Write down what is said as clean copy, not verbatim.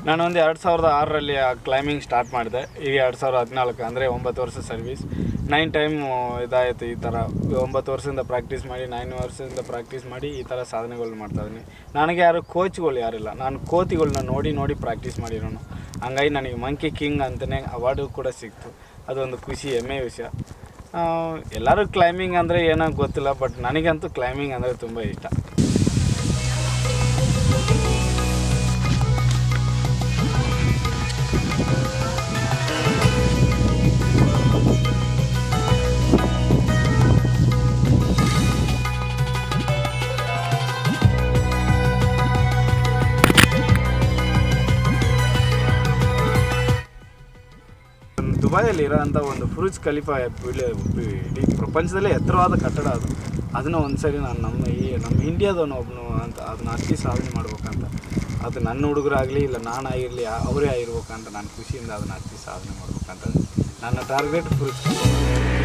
ನಾನೊಂದು 2006ರಲ್ಲಿ ಆ climbing start ಮಾಡಿದೆ. ಈಗ 2014 ಅಂದರೆ 9 ವರ್ಷ ಸರ್ವೀಸ್. 9 ಟೈಮ್ ಇದಾಯಿತು. ಈ ಥರ 9 ವರ್ಷದಿಂದ ಪ್ರಾಕ್ಟೀಸ್ ಮಾಡಿ 9 ವರ್ಷದಿಂದ ಪ್ರಾಕ್ಟೀಸ್ ಮಾಡಿ ಈ ಥರ ಸಾಧನೆಗಳನ್ನ ಮಾಡ್ತಾಯಿದ್ದೀನಿ. ನನಗೆ ಯಾರು ಕೋಚ್ಗಳು ಯಾರಿಲ್ಲ, ನಾನು ಕೋತಿಗಳನ್ನ ನೋಡಿ ಪ್ರಾಕ್ಟೀಸ್ ಮಾಡಿರೋನು. ಹಂಗಾಗಿ ನನಗೆ ಮಂಕಿ ಕಿಂಗ್ ಅಂತಲೇ ಅವಾರ್ಡು ಕೂಡ ಸಿಕ್ತು. ಅದೊಂದು ಖುಷಿ, ಹೆಮ್ಮೆ ವಿಷಯ. ಎಲ್ಲರೂ ಕ್ಲೈಂಬಿಂಗ್ ಅಂದರೆ ಏನೋ ಗೊತ್ತಿಲ್ಲ, ಬಟ್ ನನಗಂತೂ ಕ್ಲೈಂಬಿಂಗ್ ಅಂದರೆ ತುಂಬ ಇಷ್ಟ. ದುಬೈಯಲ್ಲಿ ಇರೋಂಥ ಒಂದು ಬುರ್ಜ್ ಖಲೀಫಾ ಇಡೀ ಪ್ರಪಂಚದಲ್ಲೇ ಎತ್ತರವಾದ ಕಟ್ಟಡ ಅದು. ಅದನ್ನು ಒಂದು ಸರಿ ನಾನು ನಮ್ಮ ಇಂಡಿಯಾದವನು ಒಬ್ಬನು ಅಂತ ಅದನ್ನ ಹತ್ತಿ ಸಾಧನೆ ಮಾಡ್ಬೇಕಂತ. ಅದು ನನ್ನ ಹುಡುಗರಾಗಲಿ ಇಲ್ಲ ನಾನಾಗಿರಲಿ ಅವರೇ ಆಗಿರ್ಬೇಕಂತ ನಾನು ಖುಷಿಯಿಂದ ಅದನ್ನು ಹತ್ತಿ ಸಾಧನೆ ಮಾಡ್ಬೇಕಂತ ನನ್ನ ಟಾರ್ಗೆಟ್ ಬುರ್ಜ್ ಖಲೀಫಾ.